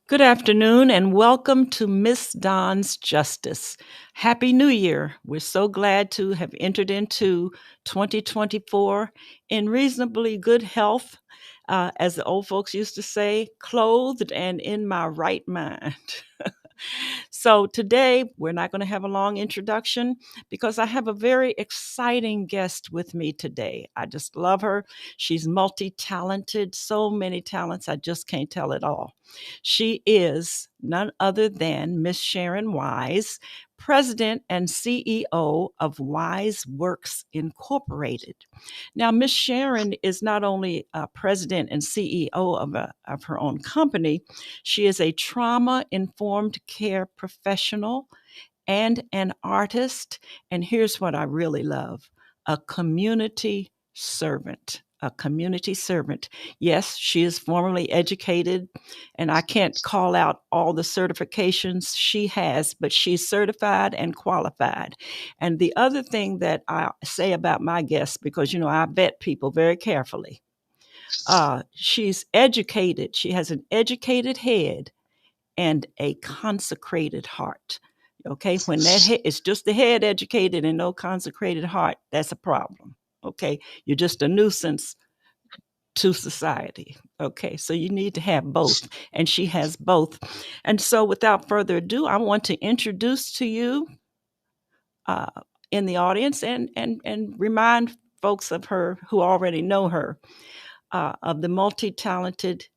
Good afternoon and welcome to Miss Don's Justice. Happy New Year. We're so glad to have entered into 2024 in reasonably good health, as the old folks used to say, clothed and in my right mind. So today we're not going to have a long introduction because I have a very exciting guest with me today. I just love her. She's multi-talented, so many talents, I just can't tell it all. She is none other than Miss Sharon Wise, President and CEO of Wise Works Incorporated. Now, Miss Sharon is not only president and CEO of her own company, she is a trauma informed care professional and an artist. And here's what I really love: a community servant. A community servant. Yes, she is formally educated, and I can't call out all the certifications she has, but she's certified and qualified. And the other thing that I say about my guests, because I vet people very carefully, she's educated. She has an educated head and a consecrated heart. Okay, when that head, it's just the head educated and no consecrated heart, that's a problem. Okay, you're just a nuisance to society. Okay, so you need to have both, and she has both. And so, without further ado, I want to introduce to you uh, in the audience and remind folks of her who already know her, of the multi-talented,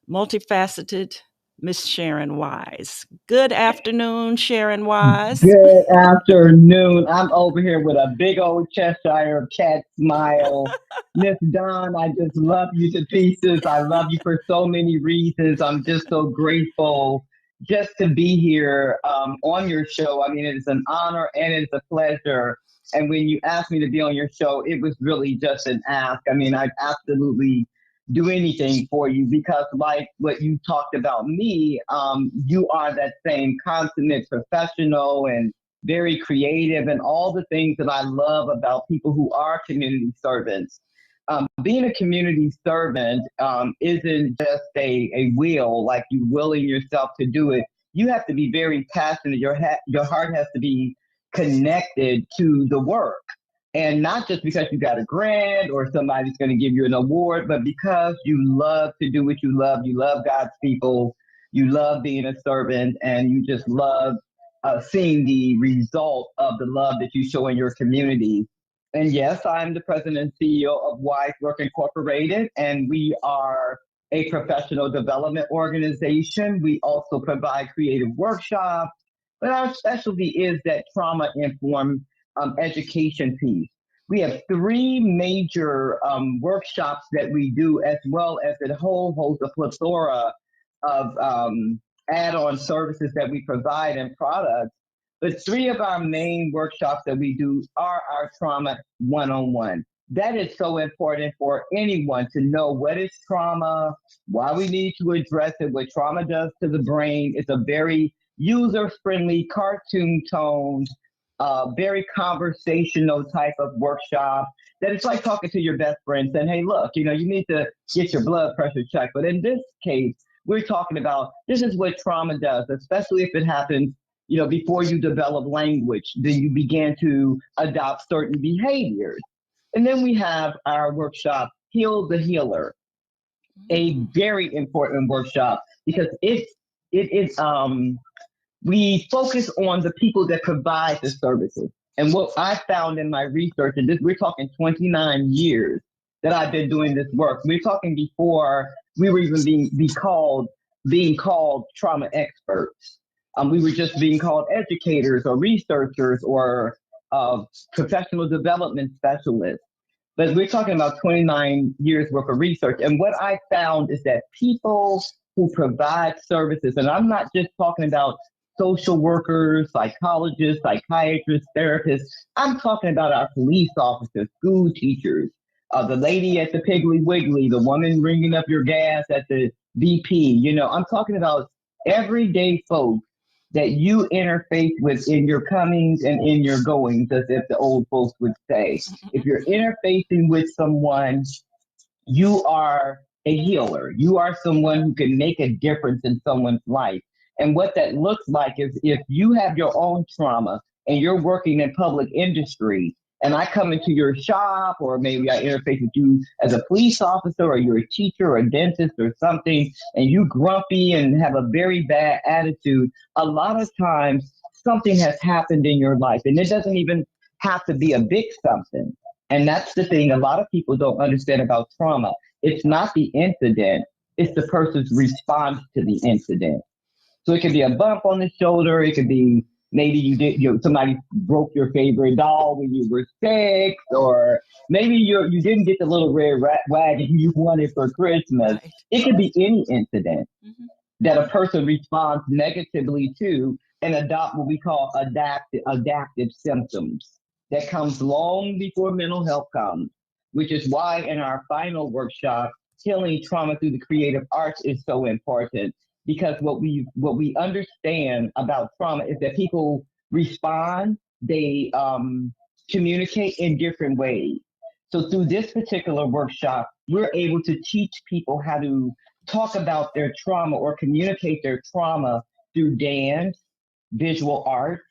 multifaceted Miss Sharon Wise. Good afternoon, Sharon Wise. Good afternoon. I'm over here with a big old Cheshire cat smile. Miss Dawn, I just love you to pieces. I love you for so many reasons. I'm just so grateful just to be here on your show. I mean, it is an honor and it's a pleasure. And when you asked me to be on your show, it was really just an ask. I mean, I'd absolutely do anything for you because, like what you talked about me, you are that same consummate professional and very creative and all the things that I love about people who are community servants. Being a community servant isn't just a will, like you willing yourself to do it. You have to be very passionate. Your heart has to be connected to the work. And not just because you got a grant or somebody's going to give you an award, but because you love to do what you love. You love God's people. You love being a servant, and you just love seeing the result of the love that you show in your community. And yes, I'm the president and CEO of Wise Work Incorporated, and we are a professional development organization. We also provide creative workshops, but our specialty is that trauma informed education piece. We have three major workshops that we do, as well as a whole host of plethora of add-on services that we provide and products. But three of our main workshops that we do are our trauma one-on-one. That is so important for anyone to know what is trauma, why we need to address it, what trauma does to the brain. It's a very user-friendly, cartoon toned, very conversational type of workshop that it's like talking to your best friend saying, hey, look, you need to get your blood pressure checked. But in this case, we're talking about this is what trauma does, especially if it happens, before you develop language, then you begin to adopt certain behaviors. And then we have our workshop, Heal the Healer, a very important workshop because it is we focus on the people that provide the services. And what I found in my research, and this we're talking 29 years that I've been doing this work. We're talking before we were even being called trauma experts. We were just being called educators or researchers or professional development specialists. But we're talking about 29 years worth of research. And what I found is that people who provide services, and I'm not just talking about social workers, psychologists, psychiatrists, therapists, I'm talking about our police officers, school teachers, the lady at the Piggly Wiggly, the woman ringing up your gas at the BP. I'm talking about everyday folks that you interface with in your comings and in your goings, as if the old folks would say. If you're interfacing with someone, you are a healer. You are someone who can make a difference in someone's life. And what that looks like is if you have your own trauma and you're working in public industry, and I come into your shop, or maybe I interface with you as a police officer, or you're a teacher or a dentist or something, and you grumpy and have a very bad attitude, a lot of times something has happened in your life. And it doesn't even have to be a big something. And that's the thing a lot of people don't understand about trauma. It's not the incident, it's the person's response to the incident. So it could be a bump on the shoulder. It could be maybe somebody broke your favorite doll when you were six, or maybe you didn't get the little red wagon you wanted for Christmas. Right. It could be any incident Hmm. that a person responds negatively to and adopt what we call adaptive symptoms that comes long before mental health comes, which is why in our final workshop, healing trauma through the creative arts is so important, because what we understand about trauma is that people respond, they communicate in different ways. So through this particular workshop, we're able to teach people how to talk about their trauma or communicate their trauma through dance, visual art,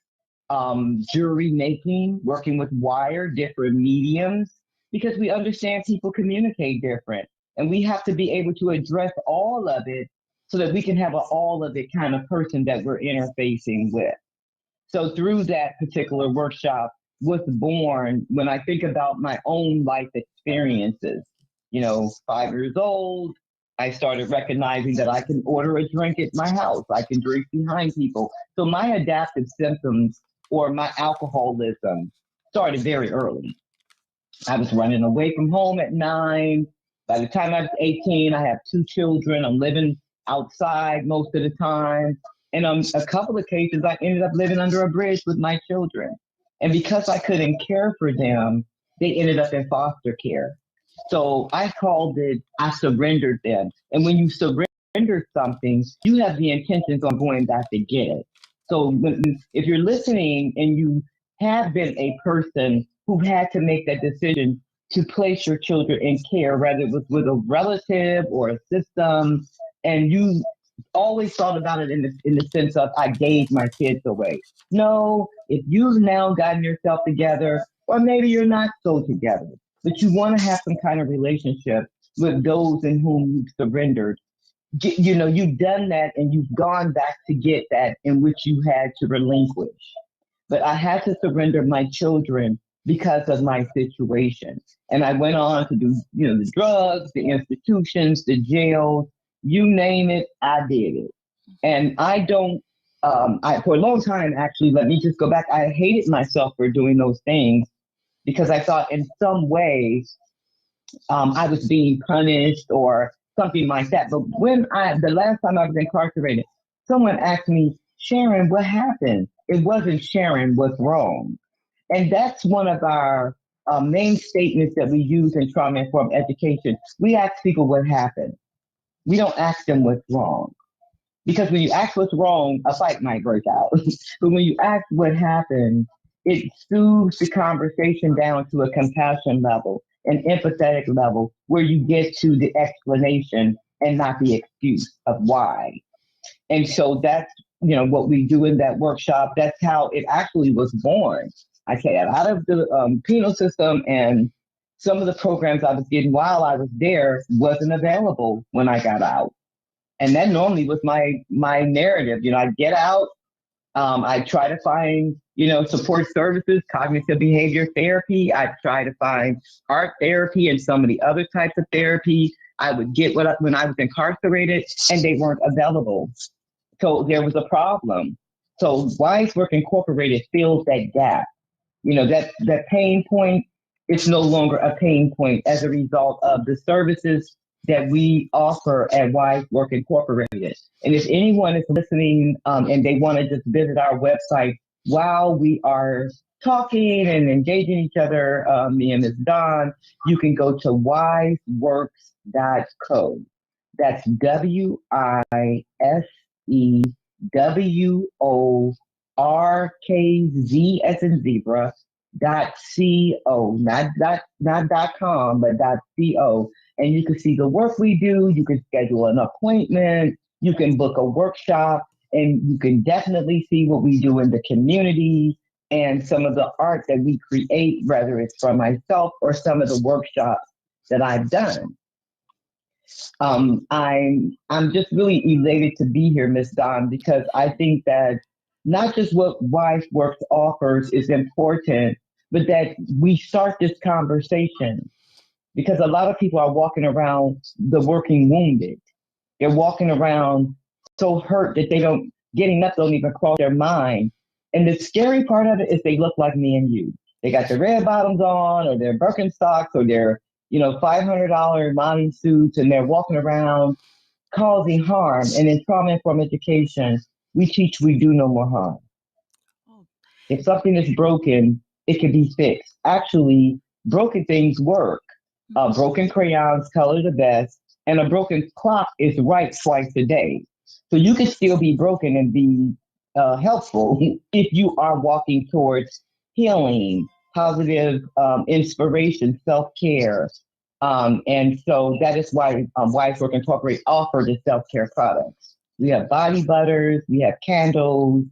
jewelry making, working with wire, different mediums, because we understand people communicate different. And we have to be able to address all of it so that we can have an all of it kind of person that we're interfacing with. So through that particular workshop was born when I think about my own life experiences. 5 years old, I started recognizing that I can order a drink at my house. I can drink behind people. So my adaptive symptoms or my alcoholism started very early. I was running away from home at 9. By the time I was 18, I have 2 children. I'm living outside most of the time. And on a couple of cases, I ended up living under a bridge with my children. And because I couldn't care for them, they ended up in foster care. So I called it, I surrendered them. And when you surrender something, you have the intentions on going back to get it. So if you're listening and you have been a person who had to make that decision to place your children in care, whether it was with a relative or a system, and you always thought about it in the sense of I gave my kids away. No, if you've now gotten yourself together, or maybe you're not so together, but you want to have some kind of relationship with those in whom you've surrendered. You've done that and you've gone back to get that in which you had to relinquish. But I had to surrender my children because of my situation. And I went on to do, the drugs, the institutions, the jails, you name it, I did it. And I don't, for a long time, actually, let me just go back. I hated myself for doing those things because I thought in some ways I was being punished or something like that. But the last time I was incarcerated, someone asked me, Sharon, what happened? It wasn't Sharon, what's wrong? And that's one of our main statements that we use in trauma informed education. We ask people what happened. We don't ask them what's wrong. Because when you ask what's wrong, a fight might break out. But when you ask what happened, it soothes the conversation down to a compassion level, an empathetic level, where you get to the explanation and not the excuse of why. And so that's what we do in that workshop. That's how it actually was born. I came out of the penal system, and some of the programs I was getting while I was there wasn't available when I got out. And that normally was my narrative. I get out, I try to find support services, cognitive behavior therapy. I try to find art therapy and some of the other types of therapy I would get when I was incarcerated, and they weren't available. So there was a problem. So Wise Work Incorporated fills that gap. That pain point, it's no longer a pain point as a result of the services that we offer at Wise Work Incorporated. And if anyone is listening and they want to just visit our website while we are talking and engaging each other, me and Ms. Dawn, you can go to wiseworks.co. That's WISEWORKZ as in zebra .co, not .com, but .co. and you can see the work we do. You can schedule an appointment. You can book a workshop, and you can definitely see what we do in the community and some of the art that we create, whether it's for myself or some of the workshops that I've done. I'm just really elated to be here, Miss Don, because I think that not just what Wise Works offers is important, but that we start this conversation because a lot of people are walking around the working wounded. They're walking around so hurt that they don't getting up don't even cross their mind. And the scary part of it is they look like me and you. They got their red bottoms on, or their Birkenstocks, or their $500 mommy suits, and they're walking around causing harm. And in trauma informed education, we teach we do no more harm. Oh. If something is broken, it can be fixed. Actually, broken things work. Broken crayons color the best, and a broken clock is right twice a day. So you can still be broken and be helpful if you are walking towards healing, positive inspiration, self care. And so that is why Wise Work Incorporated offer the self care products. We have body butters, we have candles,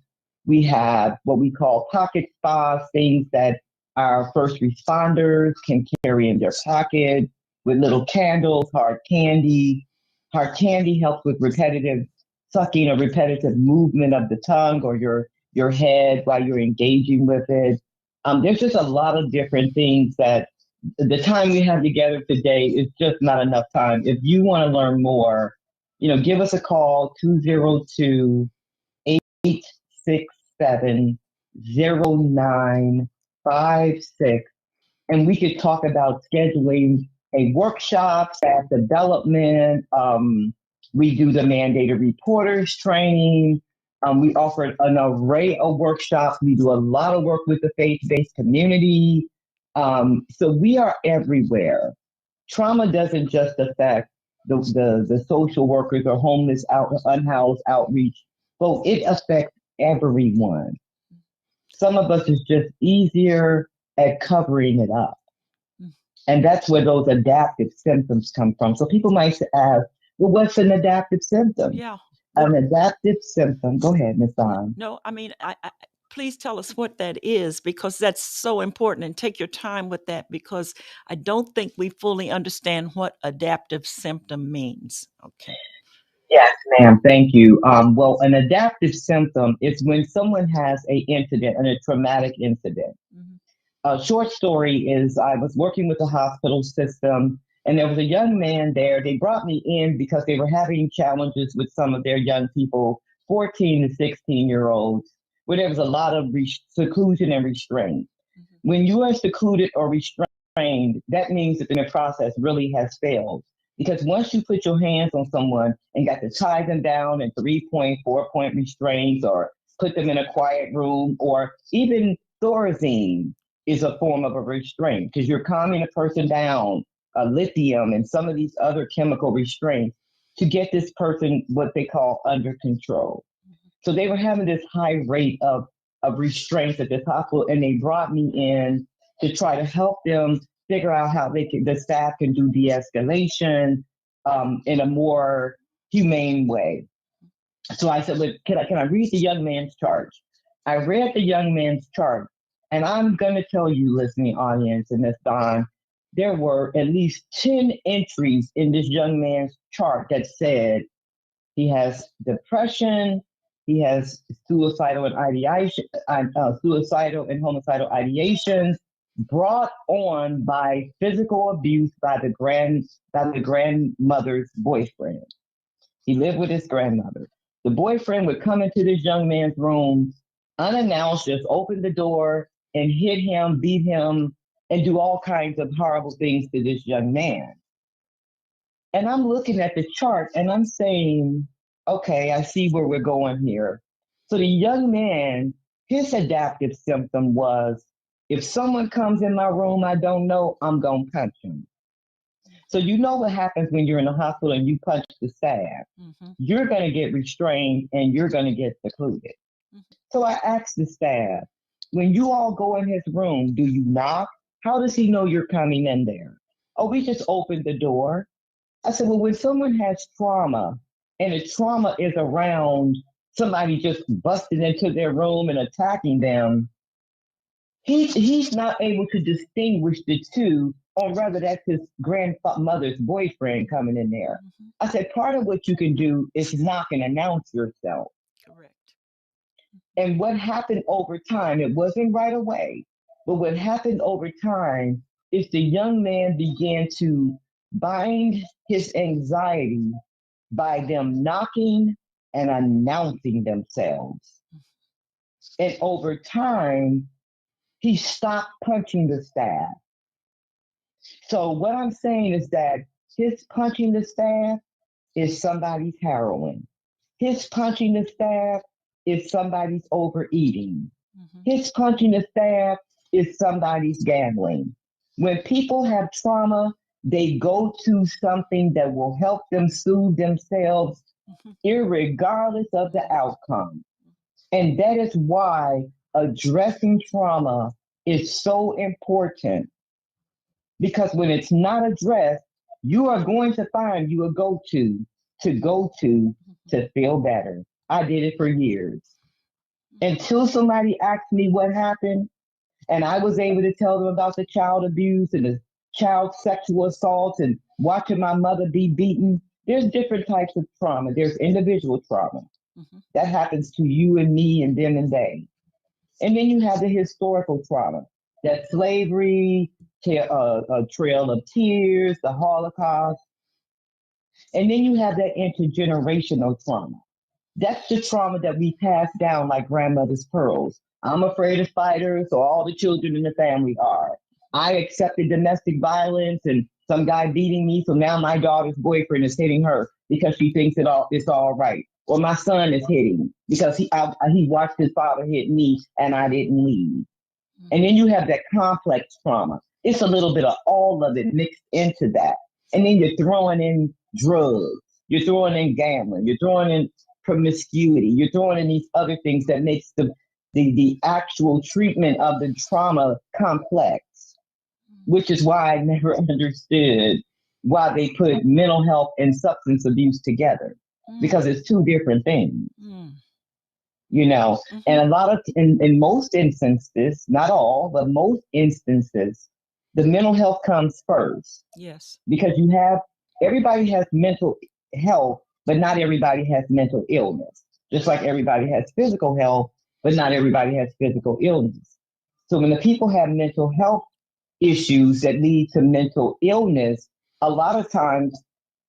we have what we call pocket spas, things that our first responders can carry in their pocket with little candles, hard candy. Hard candy helps with repetitive sucking or repetitive movement of the tongue or your head while you're engaging with it. There's just a lot of different things that the time we have together today is just not enough time. If you want to learn more, give us a call 202 867 0956, and we could talk about scheduling a workshop, staff development. We do the mandated reporters training. We offer an array of workshops. We do a lot of work with the faith-based community. So we are everywhere. Trauma doesn't just affect the social workers or homeless unhoused outreach, but it affects everyone. Some of us is just easier at covering it up. And that's where those adaptive symptoms come from. So people might ask, well, what's an adaptive symptom? Yeah. An adaptive symptom. Go ahead, Ms. Don. No, I mean, please tell us what that is, because that's so important, and take your time with that, because I don't think we fully understand what adaptive symptom means. Okay. Yes, ma'am. Thank you. Well, an adaptive symptom is when someone has a incident, and a traumatic incident. Mhm. A short story is I was working with the hospital system, and there was a young man there. They brought me in because they were having challenges with some of their young people, 14 to 16-year-olds, where there was a lot of seclusion and restraint. When you are secluded or restrained, that means that the process really has failed. Because once you put your hands on someone and got to tie them down in 3-point, 4-point restraints, or put them in a quiet room, or even Thorazine is a form of a restraint because you're calming a person down, lithium and some of these other chemical restraints to get this person what they call under control. So they were having this high rate of restraints at this hospital, and they brought me in to try to help them figure out how the staff can do de-escalation in a more humane way. So I said, look, can I read the young man's chart? I read the young man's chart, and I'm going to tell you, listening audience, and Ms. Don, there were at least 10 entries in this young man's chart that said he has depression, he has suicidal and ideation, suicidal and homicidal ideations brought on by physical abuse by the grandmother's boyfriend. He lived with his grandmother. The boyfriend would come into this young man's room unannounced, just open the door and hit him, beat him, and do all kinds of horrible things to this young man. And I'm looking at the chart and I'm saying, okay, I see where we're going here. So the young man, his adaptive symptom was, if someone comes in my room I don't know, I'm going to punch him. So you know what happens when you're in the hospital and you punch the staff. Mm-hmm. You're going to get restrained and you're going to get secluded. Mm-hmm. So I asked the staff, when you all go in his room, do you knock? How does he know you're coming in there? Oh, we just opened the door. I said, well, when someone has trauma and the trauma is around somebody just busting into their room and attacking them, he's not able to distinguish the two, or rather, that's his grandmother's boyfriend coming in there. Mm-hmm. I said, part of what you can do is knock and announce yourself. Correct. And what happened over time, it wasn't right away, but what happened over time is the young man began to bind his anxiety by them knocking and announcing themselves. And over time, he stopped punching the staff. So what I'm saying is that his punching the staff is somebody's heroin. His punching the staff is somebody's overeating. Mm-hmm. His punching the staff is somebody's gambling. When people have trauma, they go to something that will help them soothe themselves, Mm-hmm. irregardless of the outcome. And that is why addressing trauma is so important, because when it's not addressed, you are going to find you a to feel better. I did it for years until somebody asked me what happened, and I was able to tell them about the child abuse and the child sexual assault and watching my mother be beaten. There's different types of trauma. There's individual trauma Mm-hmm. that happens to you and me and them and they. And then you have the historical trauma, that slavery, a trail of tears, the Holocaust. And then you have that intergenerational trauma. That's the trauma that we pass down like grandmother's pearls. I'm afraid of spiders, so all the children in the family are. I accepted domestic violence and some guy beating me, so now my daughter's boyfriend is hitting her because she thinks it's all right. Or my son is hitting because he watched his father hit me and I didn't leave. And then you have that complex trauma. It's a little bit of all of it mixed into that. And then you're throwing in drugs, you're throwing in gambling, you're throwing in promiscuity, you're throwing in these other things that makes the actual treatment of the trauma complex, which is why I never understood why they put mental health and substance abuse together, because it's two different things. You know, and a lot of in most instances, not all, but most instances, the mental health comes first. Yes. Because everybody has mental health, but not everybody has mental illness. Just like everybody has physical health, but not everybody has physical illness. So when the people have mental health issues that lead to mental illness, a lot of times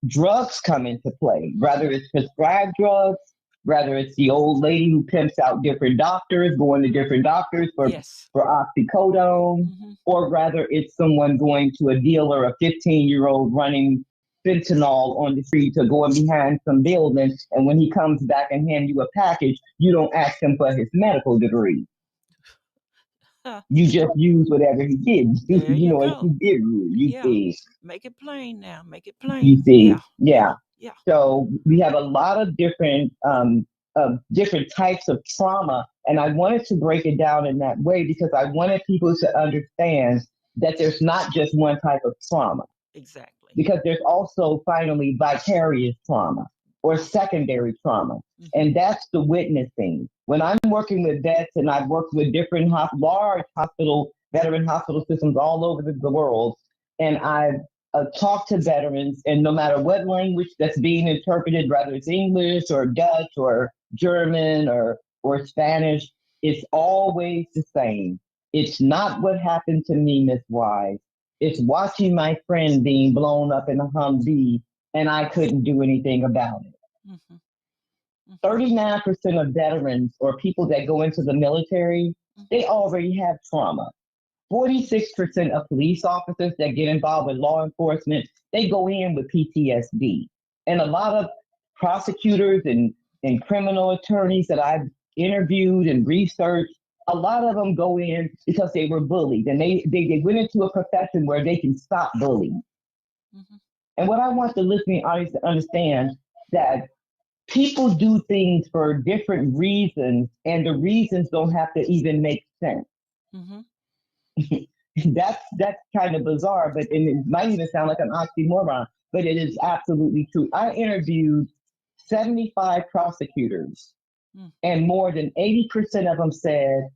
drugs come into play, whether it's prescribed drugs, whether it's the old lady who pimps out different doctors, going to different doctors Yes. for oxycodone, or rather it's someone going to a dealer, a 15-year-old running fentanyl on the street to go in behind some building. And when he comes back and hand you a package, you don't ask him for his medical degree. You just use whatever he did. There You you know, and go. he did you Yeah. see. Make it plain now. Make it You plain. see, Yeah. yeah. So we have a lot of different types of trauma, and I wanted to break it down in that way because I wanted people to understand that there's not just one type of trauma. Exactly. Because there's also finally vicarious trauma or secondary trauma, and that's the witnessing. When I'm working with vets, and I've worked with different large veteran hospital systems all over the world, and I've talked to veterans, and no matter what language that's being interpreted, whether it's English or Dutch or German or Spanish, it's always the same. It's not what happened to me, Miss Wise. It's watching my friend being blown up in a Humvee, and I couldn't do anything about it. 39% of veterans or people that go into the military, they already have trauma. 46% of police officers that get involved with law enforcement, they go in with PTSD. And a lot of prosecutors and criminal attorneys that I've interviewed and researched, a lot of them go in because they were bullied, and they went into a profession where they can stop bullying. And what I want the listening audience to understand, that people do things for different reasons, and the reasons don't have to even make sense. That's kind of bizarre, but and it might even sound like an oxymoron. but it is absolutely true. I interviewed 75 prosecutors, Mm. and more than 80% of them said,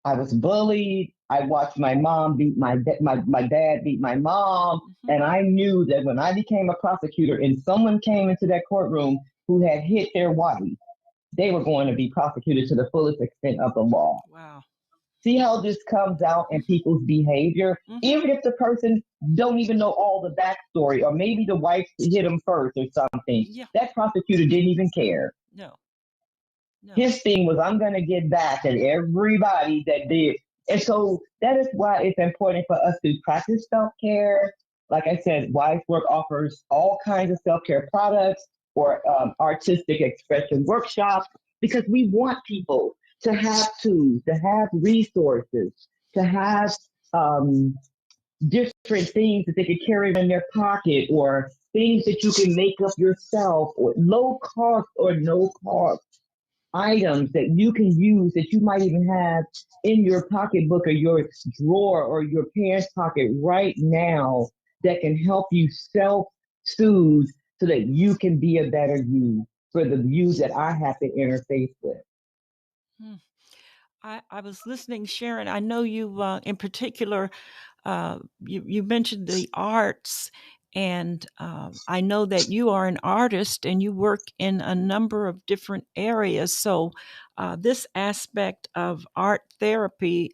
I was bullied. I watched my mom beat my dad beat my mom. Mhm. And I knew that when I became a prosecutor and someone came into that courtroom who had hit their wife, they were going to be prosecuted to the fullest extent of the law. Wow. See how this comes out in Mhm. people's behavior, Mhm. even if the person don't even know all the backstory, or maybe the wife hit him first or something. Yeah. That prosecutor didn't even care. No. No. His thing was, I'm going to get back at everybody that did. And so that is why it's important for us to practice self care. Like I said, Wise Work offers all kinds of self care products or artistic expression workshops because we want people to have tools, to have resources, to have um, different things that they could carry in their pocket or things that you can make up yourself or low cost or no cost items that you can use that you might even have in your pocketbook or your drawer or your pants pocket right now that can help you self soothe so that you can be a better you for the you that I have to interface with. Hmm. I was listening, Sharon. I know you, in particular, you mentioned the arts, and I know that you are an artist and you work in a number of different areas. So, this aspect of art therapy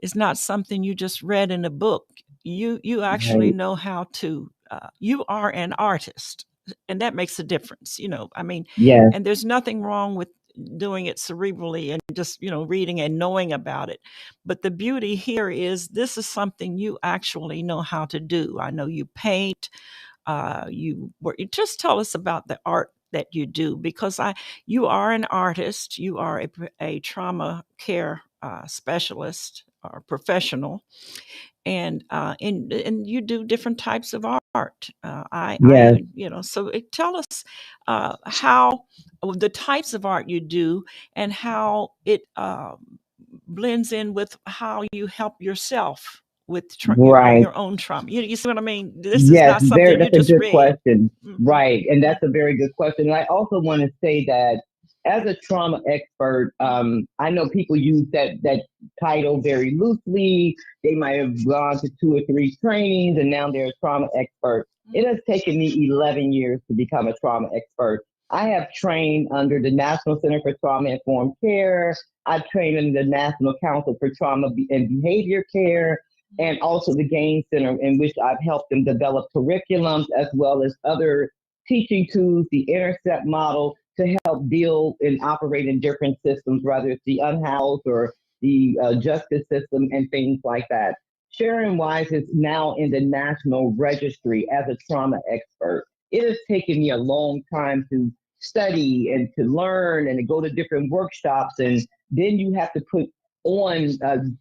is not something you just read in a book. You actually Right. know how to. You are an artist, and that makes a difference. I mean, Yes. and there's nothing wrong with doing it cerebrally and just reading and knowing about it, but the beauty here is this is something you actually know how to do. I know you paint. You just tell us about the art that you do, because you are an artist. You are a trauma care specialist or professional, and you do different types of art. Yes. So tell us how the types of art you do and how it blends in with how you help yourself with Right. your own trauma. You see what I mean? This is Yes, not very, something you that's a just good read. question. Hmm. Right. And that's a very good question. And I also want to say that as a trauma expert, I know people use that title very loosely. They might have gone to 2 or 3 trainings and now they're a trauma expert. It has taken me 11 years to become a trauma expert. I have trained under the National Center for Trauma Informed Care. I've trained in the National Council for Trauma and Behavior Care and also the Gain Center, in which I've helped them develop curriculums as well as other teaching tools, the Intercept model, to help deal and operate in different systems, whether it's the unhoused or the justice system and things like that. Sharon Wise is now in the National Registry as a trauma expert. It has taken me a long time to study and to learn and to go to different workshops, and then you have to put on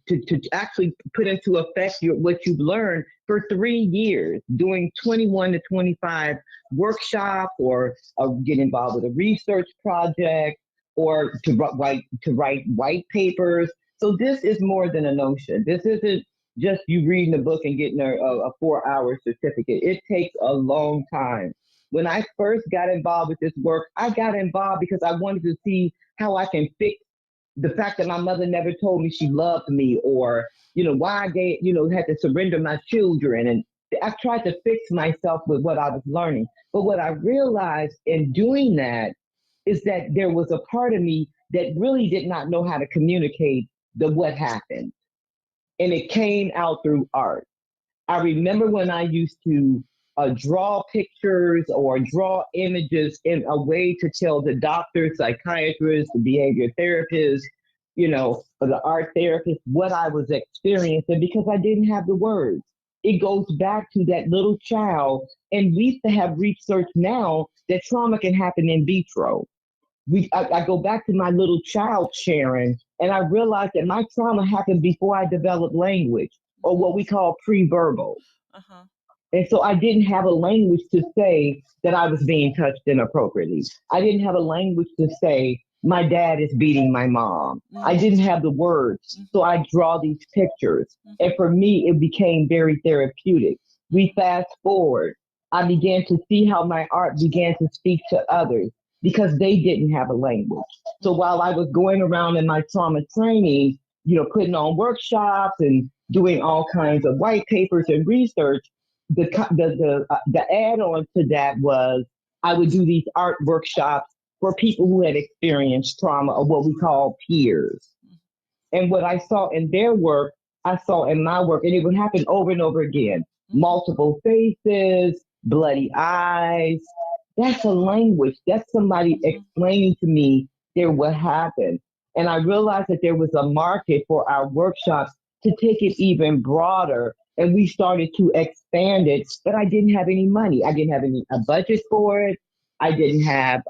to actually put into effect what you've learned for 3 years, doing 21 to 25 workshops or get involved with a research project or to write white papers. So this is more than a notion. This isn't just you reading a book and getting a 4 hour certificate. It takes a long time. When I first got involved with this work, I got involved because I wanted to see how I can fix the fact that my mother never told me she loved me, or why I had to surrender my children. And I tried to fix myself with what I was learning, but what I realized in doing that is that there was a part of me that really did not know how to communicate what happened, and it came out through art. I remember when I used to draw pictures or draw images in a way to tell the doctors, psychiatrists, the behavior therapists, or the art therapist what I was experiencing because I didn't have the words. It goes back to that little child. And we used to have research now that trauma can happen in vitro. I go back to my little child, Sharon, and I realized that my trauma happened before I developed language, or what we call pre-verbal. Uh-huh. And so I didn't have a language to say that I was being touched inappropriately. I didn't have a language to say my dad is beating my mom. I Mm-hmm. didn't have the words. So Mm-hmm. I draw these pictures. And Mm-hmm. for me, it became very therapeutic. We Mm-hmm. fast forward. I began to see how my art began to speak to others because they didn't have a language. So while I was going around in my trauma training, putting on workshops and doing all kinds of white papers and research, the add on to that was I would do these art workshops for people who had experienced trauma, or what we call peers. And what I saw in their work, I saw in my work, and it would happen over and over again. Multiple faces, bloody eyes. That's a language. That's somebody explaining to me there what happened. And I realized that there was a market for our workshops to take it even broader. And we started to expand it, but I didn't have any money. I didn't have a budget for it. I didn't have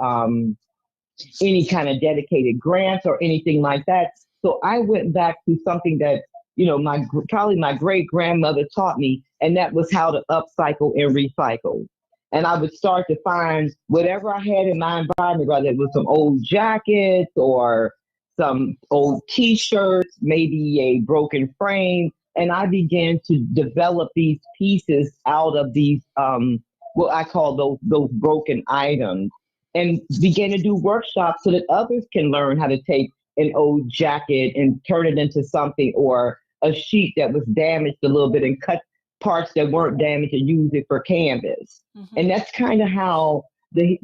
any kind of dedicated grants or anything like that. So I went back to something that, my probably my great grandmother taught me, and that was how to upcycle and recycle. And I would start to find whatever I had in my environment, whether it was some old jackets or some old t-shirts, maybe a broken frame. And I began to develop these pieces out of these what I call those broken items, and begin to do workshops so that others can learn how to take an old jacket and turn it into something, or a sheet that was damaged a little bit and cut parts that weren't damaged and use it for canvas. And that's kind of how the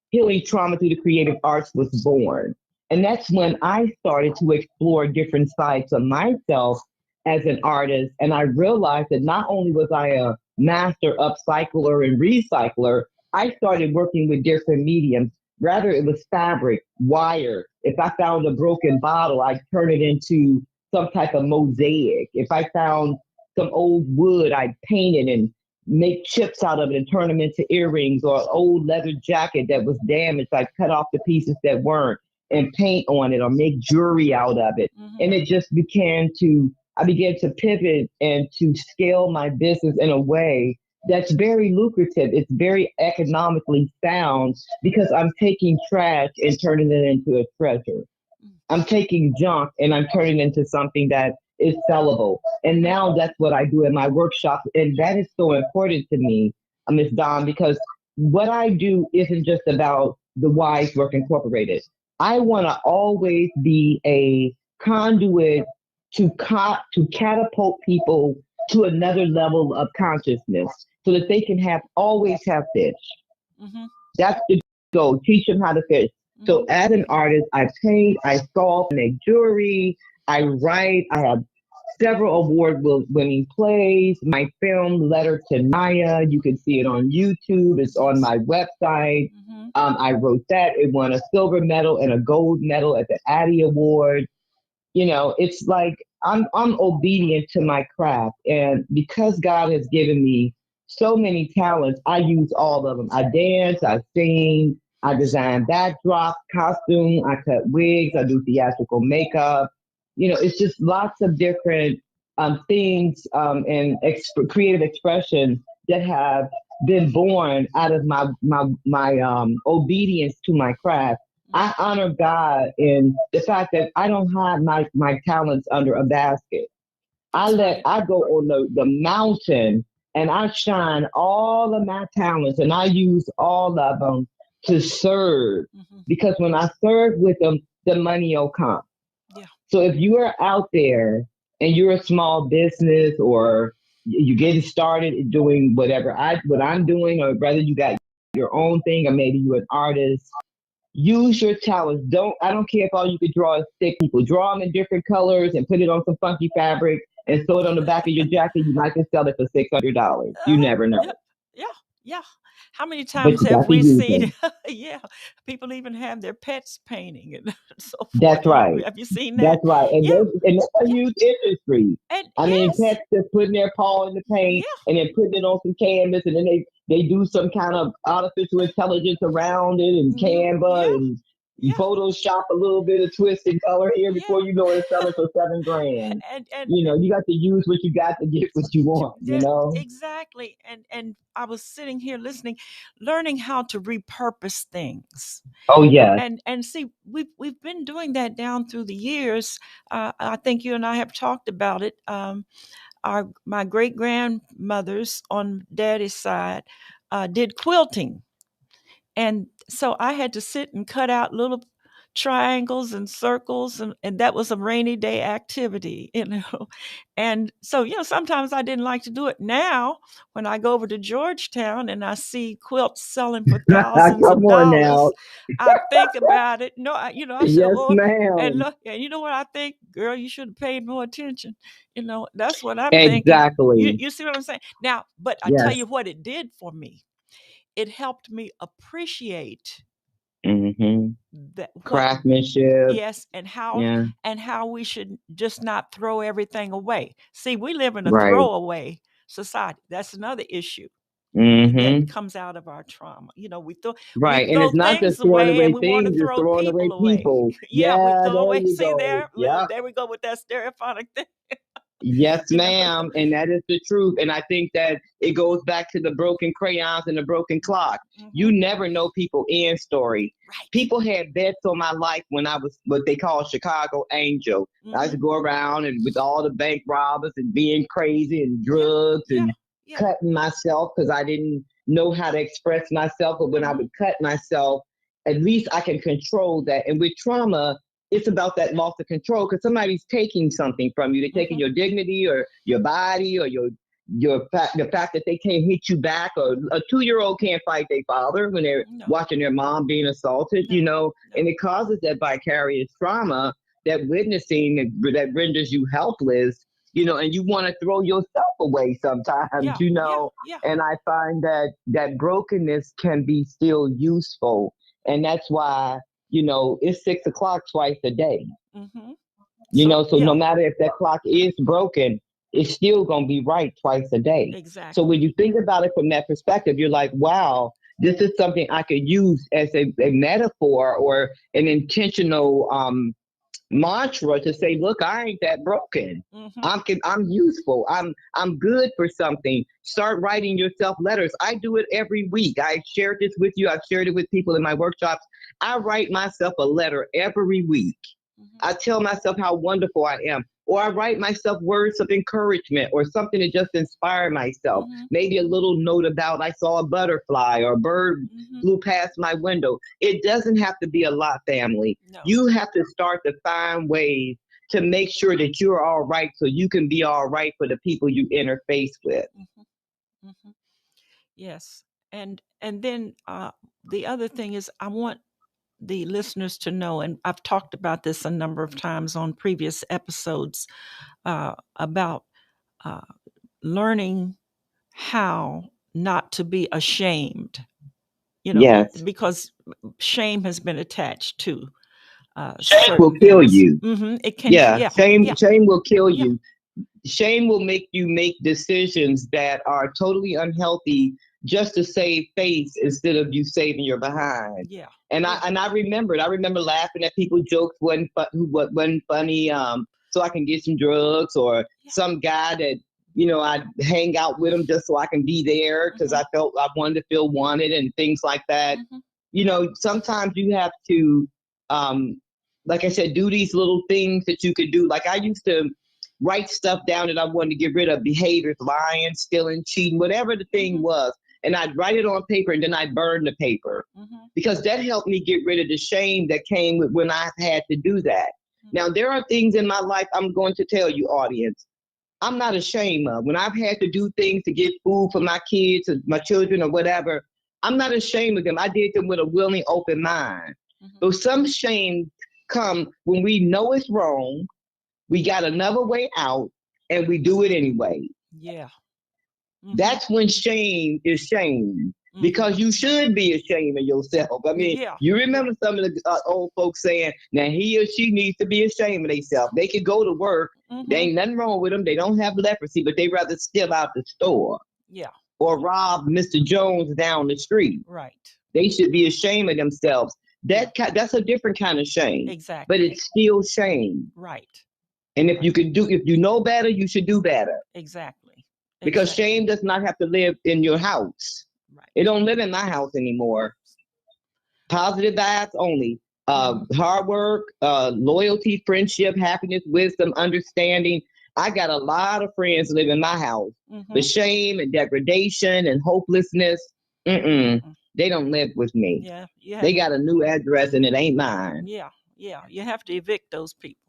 healing trauma through the creative arts was born. And that's when I started to explore different sides of myself as an artist. And I realized that not only was I a master upcycler and recycler, I started working with different mediums. Rather, it was fabric, wire. If I found a broken bottle, I'd turn it into some type of mosaic. If I found some old wood, I'd paint it and make chips out of it and turn them into earrings, or an old leather jacket that was damaged. I'd cut off the pieces that weren't and paint on it or make jewelry out of it. And it just I began to pivot and to scale my business in a way that's very lucrative. It's very economically sound because I'm taking trash and turning it into a treasure. I'm taking junk and I'm turning it into something that is sellable. And now that's what I do in my workshop. And that is so important to me, Miss Dawn, because what I do isn't just about the Wise Work Incorporated. I want to always be a conduit to catapult people to another level of consciousness so that they can always have fish. That's the goal. Teach them how to fish. So as an artist, I paint, I sculpt, make jewelry, I write, I have several award-winning plays. My film, Letter to Naya, you can see it on YouTube. It's on my website. I wrote that. It won a silver medal and a gold medal at the Addy Award. It's like I'm obedient to my craft, and because God has given me so many talents, I use all of them. I dance, I sing, I design backdrops, costume, I cut wigs, I do theatrical makeup. It's just lots of different things and creative expression that have been born out of my obedience to my craft. I honor God in the fact that I don't hide my talents under a basket. I go on the mountain and I shine all of my talents and I use all of them to serve. Because when I serve with them, the money will come. So if you are out there and you're a small business, or you getting started doing what I'm doing, or whether you got your own thing, or maybe you're an artist, use your talents. I don't care if all you could draw is stick people. Draw them in different colors and put it on some funky fabric and sew it on the back of your jacket. You might just sell it for $600. You never know. Yeah, yeah. How many But times you have got to we use seen? them. Yeah, people even have their pets painting and so forth. That's right. Have you seen that? That's right. And Yeah, that's a yeah, huge industry. and I mean, yes, pets just putting their paw in the paint yeah, and then putting it on some canvas, and then they do some kind of artificial intelligence around it and Canva yeah, and yeah, Photoshop a little bit of twist and color here yeah, before you know it's selling for 7 grand. and You got to use what you got to get what you want, you that know? exactly. And I was sitting here listening, learning how to repurpose things. Oh, yes. And see, we've been doing that down through the years. I think you and I have talked about it. my great grandmothers on daddy's side did quilting. And so I had to sit and cut out little triangles and circles, and that was a rainy day activity, you know. And so, you know, sometimes I didn't like to do it. Now, when I go over to Georgetown and I see quilts selling for thousands Come of on now. dollars, I think about it. No, you know, I said, Yes, oh, and ma'am. look, and you know what I think, girl, you should have paid more attention. You know, that's what I'm thinking. You, Exactly. you see what I'm saying? Now, but I tell Yes. you what it did for me. It helped me appreciate Hmm. that what Craftsmanship. yes, Yeah. and how we should just not throw everything away. See, we live in a Right. throwaway society. That's another issue that Hmm. comes out of our trauma. You know, we Right. And throw it's not just things throwing away and away we want to things, you're throw throwing away people away. people. Yeah, we Yeah, throw there away. you See go. there, Yeah. there we go with that stereophonic thing. Yes, You know, ma'am. And that is the truth. And I think that it goes back to the broken crayons and the broken clock. You hmm never know people end story. right. People had bets on my life when I was what they call Chicago Angel. I used hmm to go around and with all the bank robbers and being crazy and Yeah, drugs yeah, and yeah. cutting myself because I didn't know how to express myself. But when I hmm would cut myself, at least I can control that. And with trauma, it's about that loss of control because somebody's taking something from you. They're taking hmm your dignity or your body or the fact that they can't hit you back, or a 2-year-old can't fight their father when they're No, watching their mom being assaulted, no, and no. it causes that vicarious trauma, that witnessing that renders you helpless, and you want to throw yourself away sometimes, Yeah, yeah, yeah. and I find that that brokenness can be still useful, and that's why it's 6 o'clock twice a day. hmm So So no yeah, matter if that clock is broken, it's still going to be right twice a day. So when exactly. you think about it from that perspective, you're like, wow, this is something I could use as a metaphor or an intentional mantra to say, look, I ain't that broken. hmm I'm useful. I'm good for something. Start writing yourself letters. I do it every week. I shared this with you. I've shared it with people in my workshops. I write myself a letter every week. hmm I tell myself how wonderful I am. Or I write myself words of encouragement or something to just inspire myself. hmm Maybe a little note about I saw a butterfly or a bird hmm flew past my window. It doesn't have to be a lot, family. No. You have to start to find ways to make sure that you're all right so you can be all right for the people you interface with. hmm hmm Yes. And then the other thing is I want the listeners to know, and I've talked about this a number of times on previous episodes about uh, learning how not to be ashamed, you know, Yes. because shame has been attached to Shame will certain kill things. you. It can, Yeah. yeah, Shame yeah, shame will kill yeah, you. Shame will make you make decisions that are totally unhealthy just to save face instead of you saving your behind. yeah, And I yeah, and I remembered. I remember laughing at people jokes wasn't funny. So I can get some drugs or yeah. some guy that I'd hang out with him just so I can be there because Mm-hmm, I felt I wanted to feel wanted and things like that. mm-hmm, Sometimes you have to, um, like I said, do these little things that you could do. Like I used to write stuff down that I wanted to get rid of, behaviors, lying, stealing, cheating, whatever the thing mm-hmm, was. And I'd write it on paper and then I'd burn the paper mm-hmm, because that helped me get rid of the shame that came with when I had to do that. Now, mm-hmm, there are things in my life I'm going to tell you, audience, I'm not ashamed of. When I've had to do things to get food for my kids or my children or whatever, I'm not ashamed of them. I did them with a willing, open mind. mm-hmm. Though some shame come when we know it's wrong, we got another way out, and we do it anyway. Yeah. Mm-hmm, That's when shame is shame. mm-hmm. Because you should be ashamed of yourself. I mean, Yeah, you yeah. remember some of the old folks saying, now he or she needs to be ashamed of themselves. They could go to work. There Mm-hmm. ain't nothing wrong with them. They don't have leprosy, but they rather steal out the store Yeah. or rob Mr. Jones down the street. Right. They should be ashamed of themselves. Yeah. That's a different kind of shame, but Exactly. it's still shame. Right. And if Right. if you know better, you should do better Exactly. because Exactly. shame does not have to live in your house. It Right. don't live in my house No. anymore. Positive vibes only. Mm-hmm. Hard work, loyalty, friendship, happiness, wisdom, understanding. I got a lot of friends live in my house. The Mm-hmm. shame and degradation and hopelessness, mm-mm, Mm-mm. they don't live with me. Yeah, you have They got a new address and it ain't mine. yeah, yeah, you have to evict those people,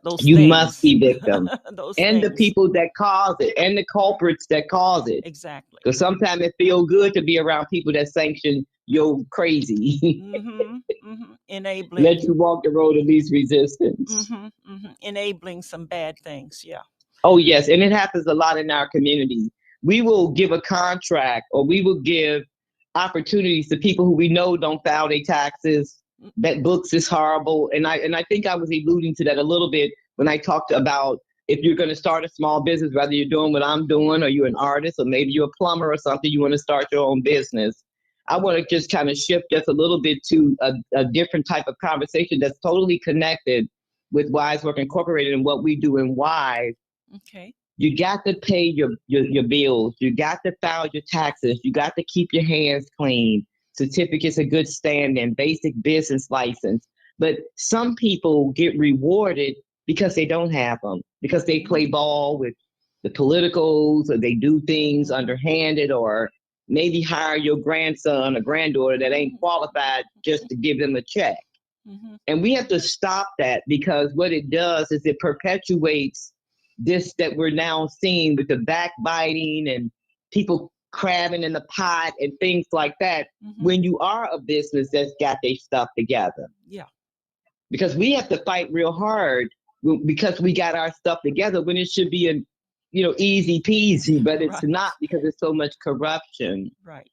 those You must things, evict them. those And the things. people that cause it and the culprits that cause it. Exactly. Because sometimes it feels good to be around people that sanction your crazy. Mm-hmm. Mm-hmm. Let Enabling. you walk the road of least resistance. Mm-hmm. Mm-hmm. Enabling some bad things. Yeah. Oh, yes. And it happens a lot in our community. We will give a contract or we will give opportunities to people who we know don't file their taxes. That books is horrible. And I think I was alluding to that a little bit when I talked about if you're going to start a small business, whether you're doing what I'm doing or you're an artist or maybe you're a plumber or something, you want to start your own business. I want to just kind of shift just a little bit to a different type of conversation that's totally connected with Wise Work Incorporated and what we do and why Okay. you got to pay your bills. You got to file your taxes. You got to keep your hands clean. Certificates of good standing, basic business license. But some people get rewarded because they don't have them, because they Mm-hmm. play ball with the politicals or they do things Mm-hmm. underhanded or maybe hire your grandson or granddaughter that ain't Mm-hmm. qualified just to give them a check. Mm-hmm. And we have to stop that because what it does is it perpetuates this that we're now seeing with the backbiting and people crabbing in the pot and things like that Mm-hmm. when you are a business that's got their stuff together. Yeah. Because we have to fight real hard because we got our stuff together when it should be a easy peasy, but it's Right. not because there's so much corruption Right.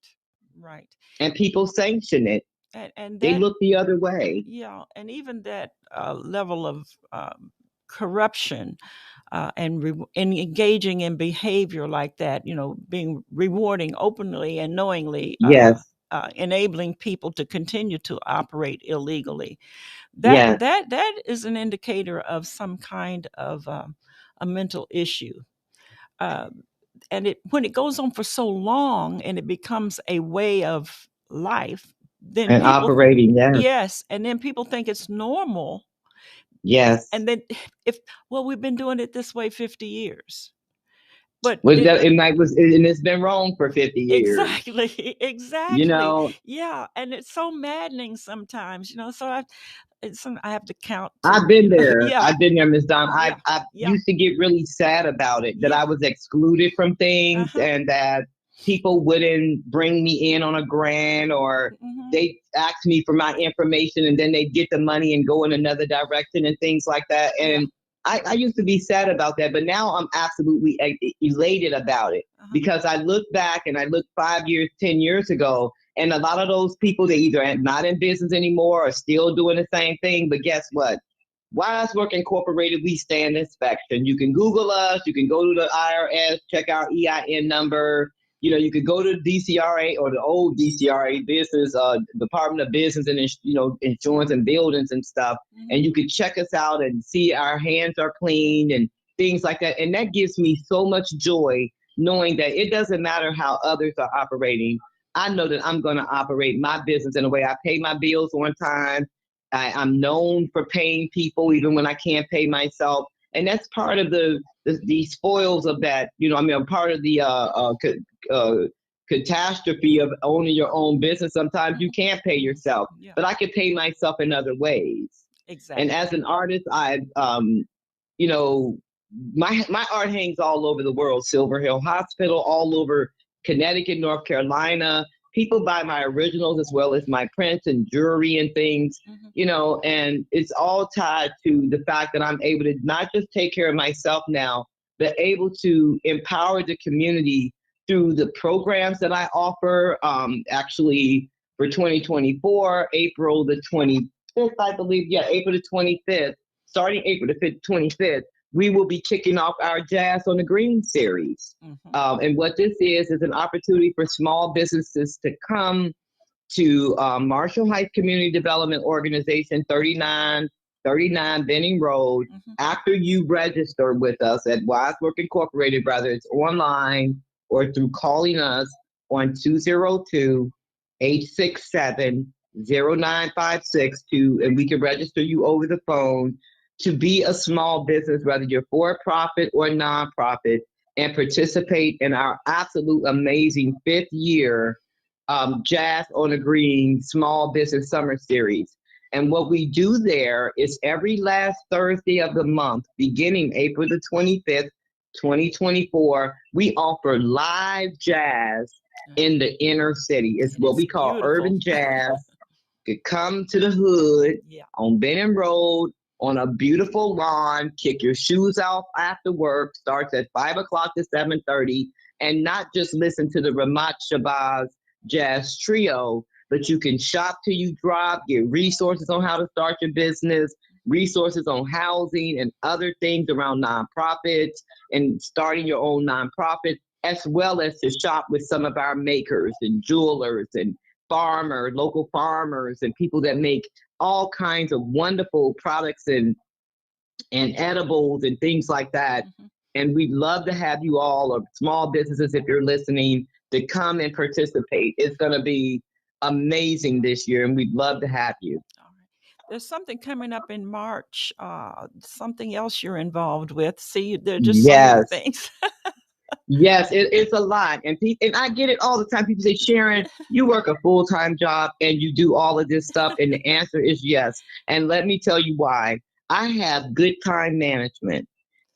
Right. and people sanction it. And They that, look the other way. yeah, and even that level of corruption and engaging in behavior like that, being rewarding openly and knowingly, Yes, enabling people to continue to operate illegally. That yes. that that is an indicator of some kind of a mental issue. Uh, and when it goes on for so long and it becomes a way of life, then And people, operating, yes. yes, and then people think it's normal. Yes. And then if well, we've been doing it this way 50 years. But Well, did and it's been wrong for 50 years. exactly, You exactly. know, Yeah, and it's so maddening sometimes, so I have to count to, I've been there. yeah, I've been there, Miss Don. I yeah, I yeah, used to get really sad about it that yeah. I was excluded from things Uh-huh. and that people wouldn't bring me in on a grant or Mhm. they ask me for my information and then they get the money and go in another direction and things like that. Yeah. And I used to be sad about that, but now I'm absolutely elated about it Uh-huh. because I look back and I look 5 years, 10 years ago, and a lot of those people, they either are not in business anymore or still doing the same thing. But guess what? Wise Work Incorporated, we stand inspection. You can Google us. You can go to the IRS, check our EIN number. You could go to DCRA or the old DCRA business, Department of Business and Insurance and Buildings and stuff, Mhm. and you could check us out and see our hands are clean and things like that. And that gives me so much joy knowing that it doesn't matter how others are operating. I know that I'm going to operate my business in a way I pay my bills on time. I'm known for paying people even when I can't pay myself, and that's part of the spoils of that. I'm part of the uh, catastrophe of owning your own business. Sometimes you Mhm. can't pay Mhm. yourself, Yeah. but I can pay myself in other ways. And Exactly. as an artist, you know, my art hangs all over the world. Silver Hill Hospital, all over Connecticut, North Carolina. People buy my originals as well as my prints and jewelry and things, Mhm. and it's all tied to the fact that I'm able to not just take care of myself now, but able to empower the community through the programs that I offer. Actually, for 2024, April the 25th, I believe, yeah, April the 25th, starting April the 25th, we will be kicking off our Jazz on the Green series. Mhm. And what this is an opportunity for small businesses to come to Marshall Heights Community Development Organization, 3939 Benning Road. Mhm. After you register with us at Wise Work Incorporated, whether it's online or through calling us on 202-867-0956, and we can register you over the phone to be a small business, whether you're for profit or nonprofit, and participate in our absolute amazing fifth year Jazz on the Green Small Business Summer Series. And what we do there is every last Thursday of the month, beginning April the 25th, 2024, we offer live jazz in the inner city. It's And what it's we call beautiful. urban jazz. Could come to the hood Yeah. on Benham Road on a beautiful lawn, kick your shoes off after work, starts at 5 o'clock to 7:30, and not just listen to the Ramat Shabazz Jazz Trio, but you can shop till you drop, get resources on how to start your business, resources on housing and other things around nonprofits and starting your own nonprofit, as well as to shop with some of our makers and jewelers and local farmers and people that make all kinds of wonderful products and edibles and things like that. Mm-hmm. And we'd love to have you all, or small businesses, if you're listening, to come and participate. It's going to be amazing this year, and we'd love to have you. All right. There's something coming up in March, something else you're involved with. See, there are just so many Yes. things. Yes, it's a lot. And I get it all the time. People say, Sharon, you work a full-time job and you do all of this stuff. And the answer is yes. And let me tell you why. I have good time management.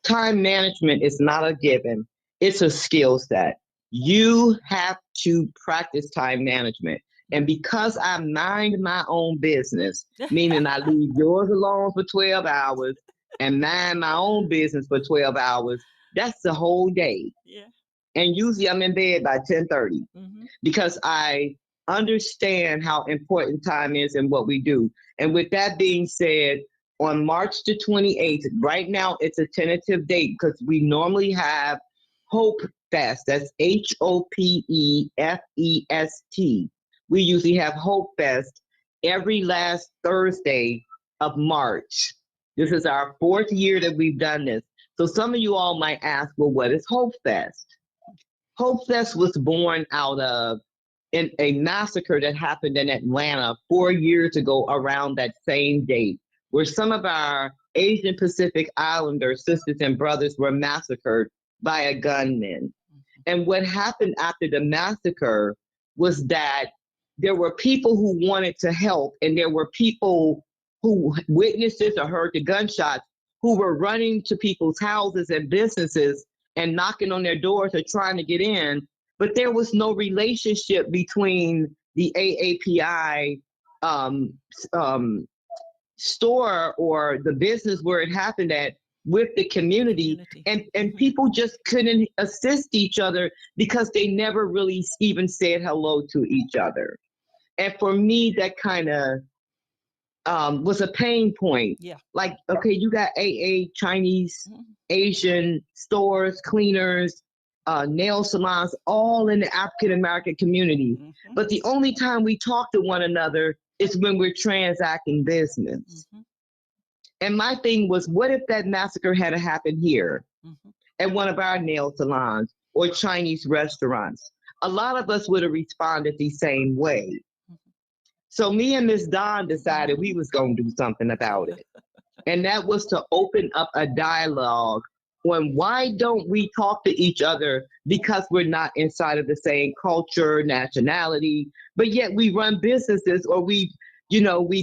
Time management is not a given, it's a skill set. You have to practice time management. And because I mind my own business, meaning I leave yours alone for 12 hours and mind my own business for 12 hours, that's the whole day. Yeah. And usually I'm in bed by 10:30 Mm-hmm. because I understand how important time is in what we do. And with that being said, on March the 28th, right now it's a tentative date because we normally have Hope Fest. That's HOPEFEST. We usually have Hope Fest every last Thursday of March. This is our fourth year that we've done this. So some of you all might ask, well, what is Hope Fest? Hope Fest was born out of a massacre that happened in Atlanta 4 years ago around that same date, where some of our Asian Pacific Islander sisters and brothers were massacred by a gunman. And what happened after the massacre was that there were people who wanted to help, and there were people who witnessed this or heard the gunshots who were running to people's houses and businesses and knocking on their doors or trying to get in. But there was no relationship between the AAPI um, um, store or the business where it happened at with the community. And people just couldn't assist each other because they never really even said hello to each other. And for me, that kind of was a pain point. Yeah. Like, okay, you got AA, Chinese, Mm-hmm. Asian stores, cleaners, nail salons, all in the African American community. Mm-hmm. But the only time we talk to one another is when we're transacting business. Mm-hmm. And my thing was, what if that massacre had happened here Mm-hmm. at one of our nail salons or Chinese restaurants? A lot of us would have responded the same way. So me and Miss Dawn decided we was going to do something about it. And that was to open up a dialogue on why don't we talk to each other because we're not inside of the same culture, nationality, but yet we run businesses or we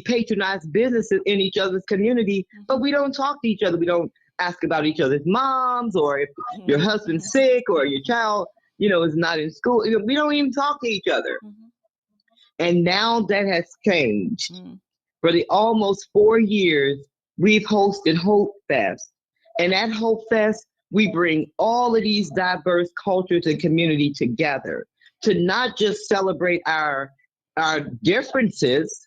patronize businesses in each other's community, but we don't talk to each other. We don't ask about each other's moms or if your husband's sick or your child, is not in school. We don't even talk to each other. Mm-hmm. And now that has changed. For the almost 4 years, we've hosted Hope Fest. And at Hope Fest, we bring all of these diverse cultures and community together to not just celebrate our differences,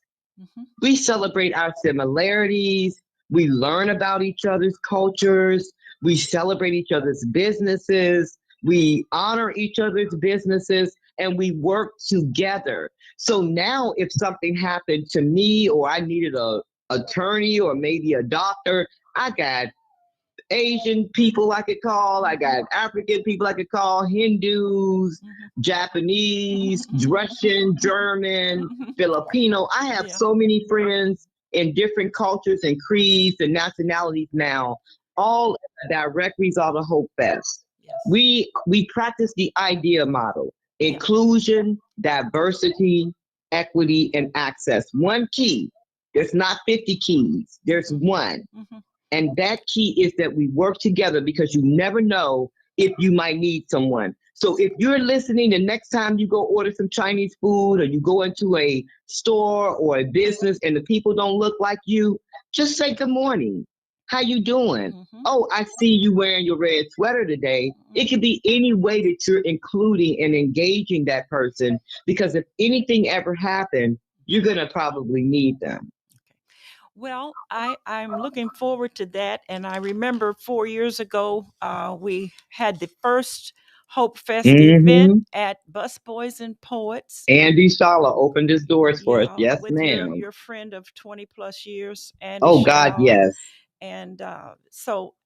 we celebrate our similarities, we learn about each other's cultures, we celebrate each other's businesses, we honor each other's businesses, and we work together. So now if something happened to me or I needed a attorney or maybe a doctor, I got Asian people I could call, I got African people I could call, Hindus, Japanese, Russian, German, Filipino. I have so many friends in different cultures and creeds and nationalities now, all a direct result of Hope Fest. Yes. We practice the idea model: Yeah. inclusion, diversity, equity, and access. One key. There's not 50 keys. There's one. Mm-hmm. And that key is that we work together, because you never know if you might need someone. So if you're listening, the next time you go order some Chinese food, or you go into a store or a business and the people don't look like you, just say good morning. How you doing? Mm-hmm. Oh, I see you wearing your red sweater today. It could be any way that you're including and engaging that person, because if anything ever happened, you're going to probably need them. Well, I'm looking forward to that. And I remember 4 years ago, we had the first Hope Fest event Mm-hmm. at Busboys and Poets. Andy Sala opened his doors for us. Yeah, Yes, with ma'am. your friend of 20 plus years, Andy Oh, God, Shala. yes. And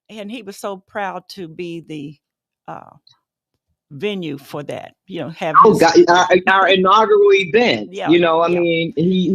and he was so proud to be the venue for that, have Oh, his God, our inaugural event. yeah, I yeah. mean, he